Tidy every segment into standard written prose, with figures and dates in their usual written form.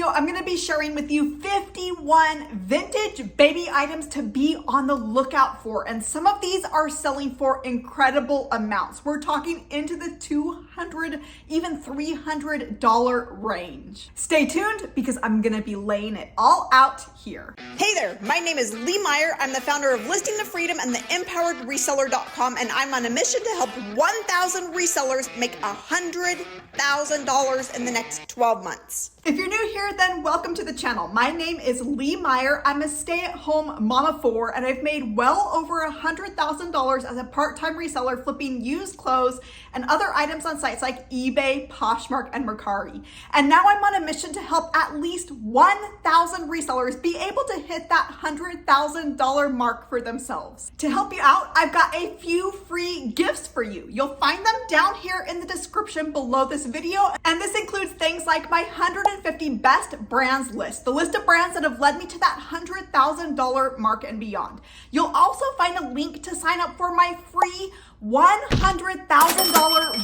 video, I'm going to be sharing with you 51 vintage baby items to be on the lookout for. And some of these are selling for incredible amounts. We're talking into the $200, even $300 range. Stay tuned because I'm going to be laying it all out here. Hey there, my name is Lee Meyer. I'm the founder of Listing to Freedom and the empoweredreseller.com, and I'm on a mission to help 1,000 resellers make $100,000 in the next 12 months. If you're new here, then welcome to the channel. My name is Lee Meyer. I'm a stay-at-home mom of four, and I've made well over $100,000 as a part-time reseller flipping used clothes and other items on sites like eBay, Poshmark, and Mercari. And now I'm on a mission to help at least 1,000 resellers be able to hit that $100,000 mark for themselves. To help you out, I've got a few free gifts for you. You'll find them down here in the description below this video, and this includes things like my 150 best brands list, the list of brands that have led me to that $100,000 mark and beyond. You'll also find a link to sign up for my free $100,000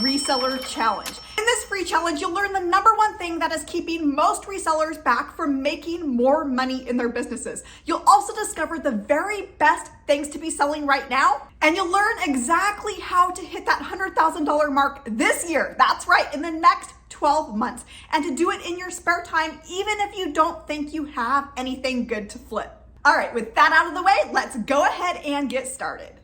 reseller challenge. In this free challenge, you'll learn the number one thing that is keeping most resellers back from making more money in their businesses. You'll also discover the very best things to be selling right now, and you'll learn exactly how to hit that $100,000 mark this year. That's right, in the next 12 months, and to do it in your spare time, even if you don't think you have anything good to flip. All right, with that out of the way, let's go ahead and get started.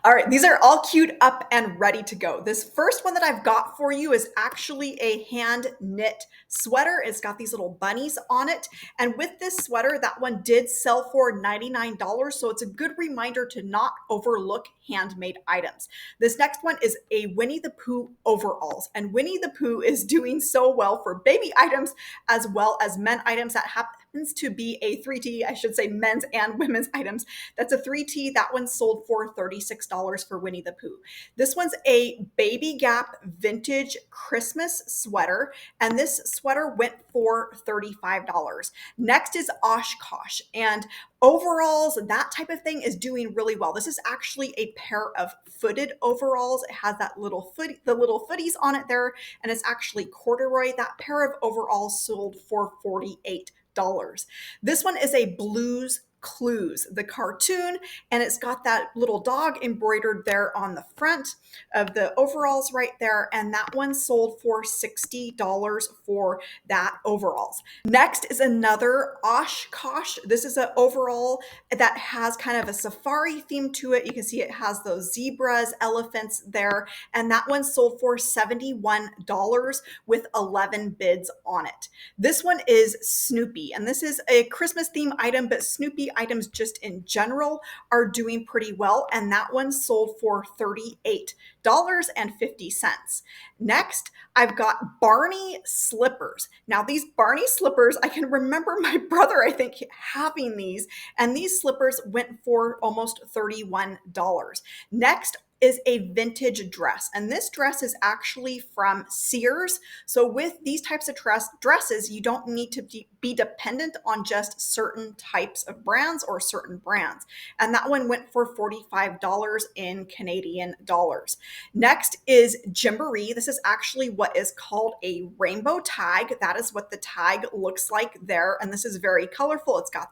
All right, these are all queued up and ready to go. This first one that I've got for you is actually a hand knit sweater. It's got these little bunnies on it. And with this sweater, that one did sell for $99. So it's a good reminder to not overlook handmade items. This next one is a Winnie the Pooh overalls. And Winnie the Pooh is doing so well for baby items as well as men items. That happens to be a 3T, I should say men's and women's items. That's a 3T. That one sold for $36 for Winnie the Pooh. This one's a Baby Gap vintage Christmas sweater, and this sweater went for $35. Next is Oshkosh, and overalls, that type of thing is doing really well. This is actually a pair of footed overalls. It has that little foot, the little footies on it there, and it's actually corduroy. That pair of overalls sold for $48. This one is a Blues Clues, the cartoon, and it's got that little dog embroidered there on the front of the overalls right there, and that one sold for $60 for that overalls. Next is another Oshkosh. This is an overall that has kind of a safari theme to it. You can see it has those zebras, elephants there, and that one sold for $71 with 11 bids on it. This one is Snoopy, and this is a Christmas theme item, but Snoopy items just in general are doing pretty well, and that one sold for $38.50. Next, I've got Barney slippers. Now these Barney slippers, I can remember my brother, I think, having these, and these slippers went for almost $31. Next is a vintage dress, and this dress is actually from Sears. So with these types of dresses, you don't need to be dependent on just certain types of brands or certain brands, and that one went for $45 in Canadian dollars. Next is Gymboree. This is actually what is called a rainbow tag. That is what the tag looks like there, and this is very colorful. It's got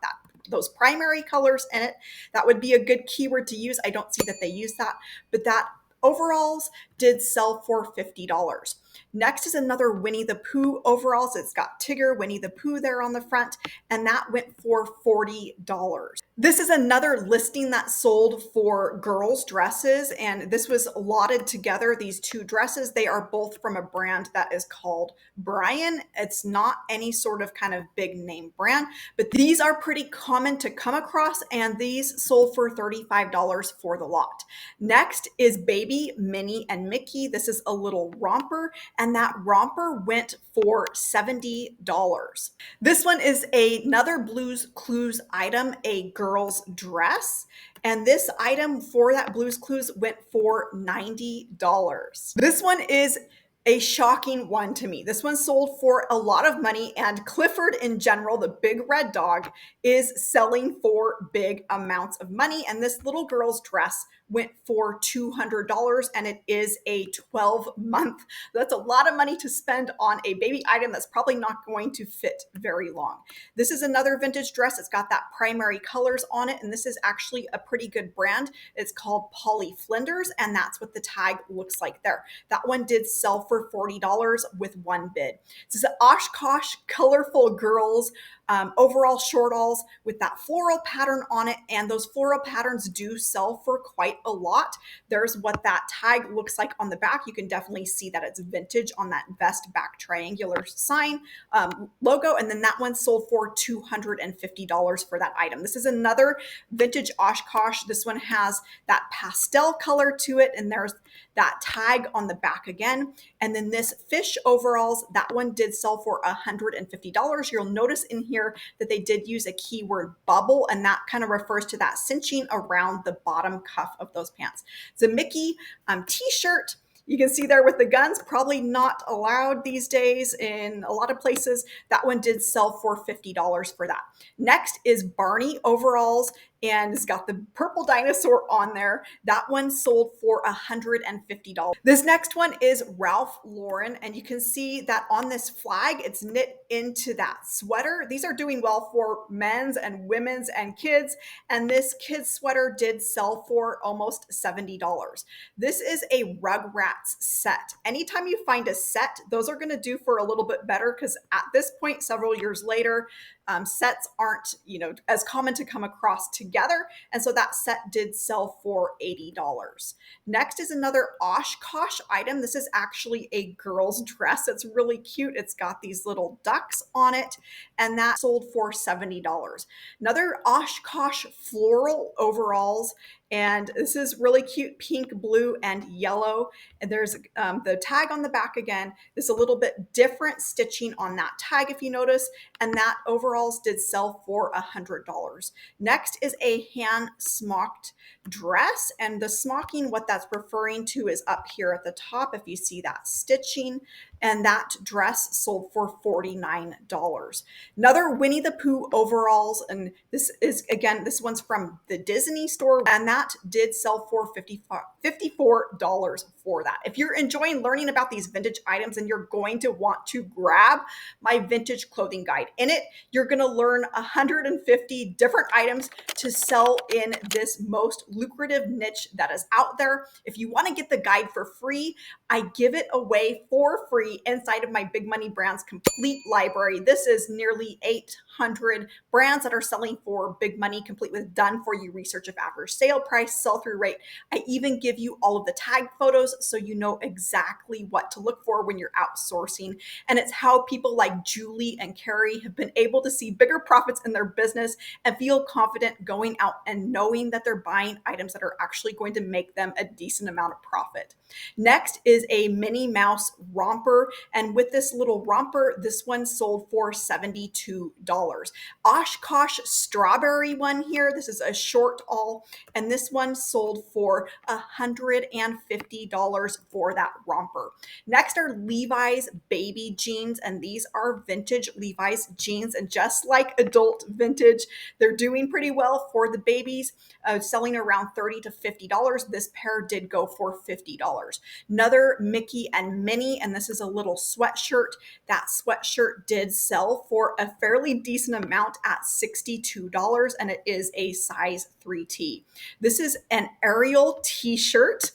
those primary colors in it. That would be a good keyword to use. I don't see that they use that, but that overalls did sell for $50. Next is another Winnie the Pooh overalls. It's got Tigger, Winnie the Pooh there on the front, and that went for $40. This is another listing that sold for girls' dresses, and this was lotted together, these two dresses. They are both from a brand that is called Brian. It's not any sort of kind of big name brand, but these are pretty common to come across, and these sold for $35 for the lot. Next is Baby, Minnie, and Mickey. This is a little romper, and that romper went for $70. This one is another Blues Clues item, a girl's dress, and this item for that Blues Clues went for $90. This one is a shocking one to me. This one sold for a lot of money, and Clifford in general, the big red dog, is selling for big amounts of money, and this little girl's dress went for $200, and it is a 12-month. That's a lot of money to spend on a baby item that's probably not going to fit very long. This is another vintage dress. It's got that primary colors on it, and this is actually a pretty good brand. It's called Polly Flinders, and that's what the tag looks like there. That one did sell for $40 with one bid. This is an Oshkosh colorful girls overall shortalls with that floral pattern on it, and those floral patterns do sell for quite a lot. There's what that tag looks like on the back. You can definitely see that it's vintage on that vest back triangular sign logo, and then that one sold for $250 for that item. This is another vintage Oshkosh. This one has that pastel color to it, and there's that tag on the back again. And then this fish overalls, that one did sell for $150. You'll notice in here that they did use a keyword bubble, and that kind of refers to that cinching around the bottom cuff of those pants. It's a Mickey t-shirt. You can see there with the guns, probably not allowed these days in a lot of places. That one did sell for $50 for that. Next is Barney overalls, and it's got the purple dinosaur on there. That one sold for $150. This next one is Ralph Lauren, and you can see that on this flag, it's knit into that sweater. These are doing well for men's and women's and kids, and this kid's sweater did sell for almost $70. This is a Rugrats set. Anytime you find a set, those are going to do for a little bit better, because at this point, several years later, sets aren't, as common to come across together. And so that set did sell for $80. Next is another Oshkosh item. This is actually a girl's dress. It's really cute. It's got these little ducks on it, and that sold for $70. Another Oshkosh floral overalls, and this is really cute, pink, blue, and yellow. And there's the tag on the back again. There's a little bit different stitching on that tag, if you notice, and that overalls did sell for $100. Next is a hand smocked dress, and the smocking, what that's referring to is up here at the top, if you see that stitching, and that dress sold for $49. Another Winnie the Pooh overalls, and this is, again, this one's from the Disney store, and that did sell for $54 for that. If you're enjoying learning about these vintage items, and you're going to want to grab my vintage clothing guide. In it, you're going to learn 150 different items to sell in this most lucrative niche that is out there. If you want to get the guide for free, I give it away for free inside of my Big Money Brands complete library. This is nearly 800 brands that are selling for big money, complete with done for you research of average sale price, sell-through rate. I even give you all of the tag photos so you know exactly what to look for when you're outsourcing. And it's how people like Julie and Carrie have been able to see bigger profits in their business and feel confident going out and knowing that they're buying items that are actually going to make them a decent amount of profit. Next is a Minnie Mouse romper, and with this little romper, this one sold for $72. Oshkosh strawberry one here, this is a short all, and this one sold for $150 for that romper. Next are Levi's baby jeans, and these are vintage Levi's jeans, and just like adult vintage, they're doing pretty well for the babies, selling around $30 to $50. This pair did go for $50. Another Mickey and Minnie, and this is a little sweatshirt. That sweatshirt did sell for a fairly decent amount at $62, and it is a size 3T. This is an Ariel t-shirt,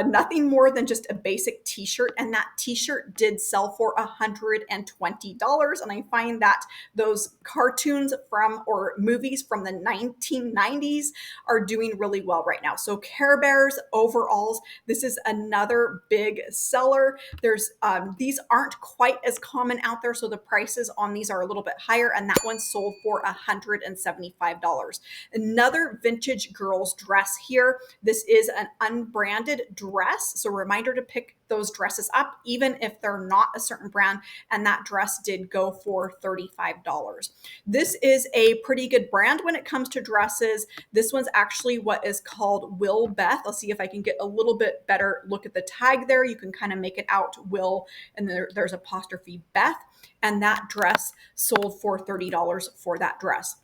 nothing more than just a basic t-shirt, and that t-shirt did sell for $120. And I find that those cartoons from or movies from the 1990s are doing really well right now. So Care Bears overalls, this is another big seller. There's these aren't quite as common out there, so the prices on these are a little bit higher, and that one sold for $175. Another vintage girls dress here. This is an unbranded dress, so reminder to pick those dresses up even if they're not a certain brand, and that dress did go for $35. This is a pretty good brand when it comes to dresses. This one's actually what is called Will Beth. I'll see if I can get a little bit better look at the tag there. You can kind of make it out Will, and there's apostrophe Beth, and that dress sold for $30 for that dress.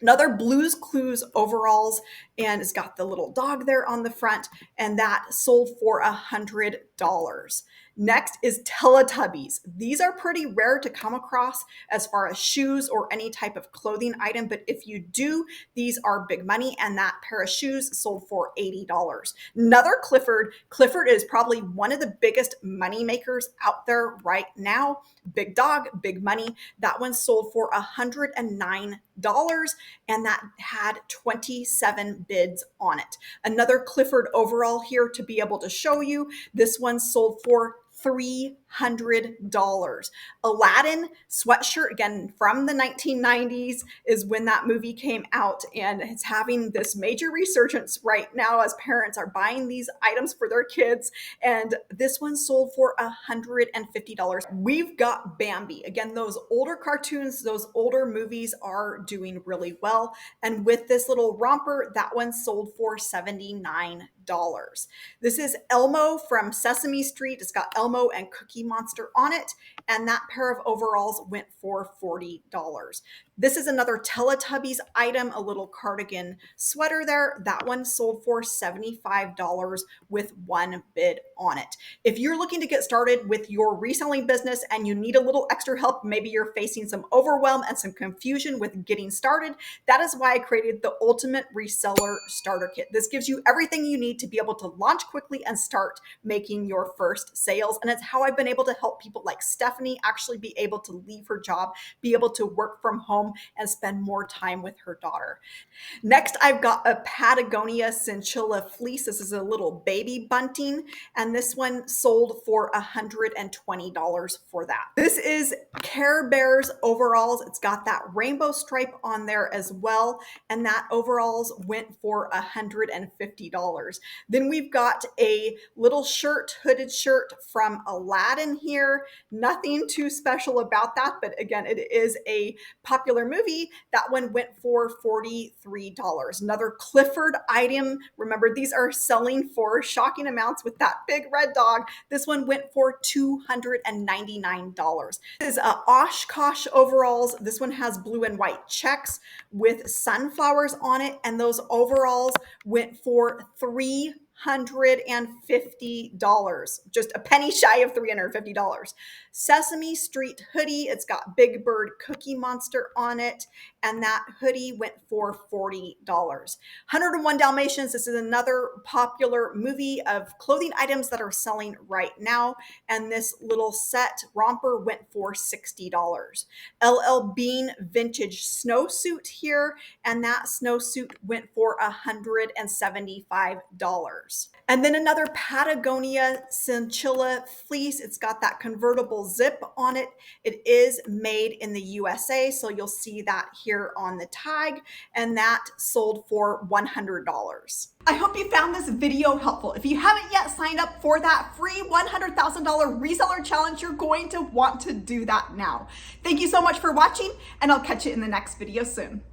Another Blues Clues overalls, and it's got the little dog there on the front, and that sold for $100. Next is Teletubbies. These are pretty rare to come across as far as shoes or any type of clothing item, but if you do, these are big money, and that pair of shoes sold for $80. Another Clifford. Clifford is probably one of the biggest money makers out there right now. Big dog, big money. That one sold for $109, and that had 27 bids on it. Another Clifford overall here to be able to show you. This one sold for $300. Aladdin sweatshirt, again from the 1990s, is when that movie came out, and it's having this major resurgence right now as parents are buying these items for their kids, and this one sold for $150. We've got Bambi. Again, those older cartoons, those older movies are doing really well, and with this little romper, that one sold for $79. This is Elmo from Sesame Street. It's got Elmo and Cookie Monster on it, and that pair of overalls went for $40. This is another Teletubbies item, a little cardigan sweater there. That one sold for $75 with one bid on it. If you're looking to get started with your reselling business and you need a little extra help, maybe you're facing some overwhelm and some confusion with getting started, that is why I created the Ultimate Reseller Starter Kit. This gives you everything you need to be able to launch quickly and start making your first sales. And it's how I've been able to help people like Stephanie actually be able to leave her job, be able to work from home, and spend more time with her daughter. Next, I've got a Patagonia Chinchilla fleece. This is a little baby bunting, and this one sold for $120 for that. This is Care Bears overalls. It's got that rainbow stripe on there as well, and that overalls went for $150. Then we've got a little shirt, hooded shirt from Aladdin here. Nothing too special about that, but again, it is a popular movie. That one went for $43. Another Clifford item. Remember, these are selling for shocking amounts with that big red dog. This one went for $299. This is Oshkosh overalls. This one has blue and white checks with sunflowers on it, and those overalls went for $350, just a penny shy of $350. Sesame Street hoodie, it's got Big Bird Cookie Monster on it, and that hoodie went for $40. 101 Dalmatians, this is another popular movie of clothing items that are selling right now, and this little set romper went for $60. LL Bean vintage snowsuit here, and that snowsuit went for $175. And then another Patagonia Chinchilla fleece. It's got that convertible zip on it. It is made in the USA, so you'll see that here on the tag, and that sold for $100. I hope you found this video helpful. If you haven't yet signed up for that free $100,000 reseller challenge, you're going to want to do that now. Thank you so much for watching, and I'll catch you in the next video soon.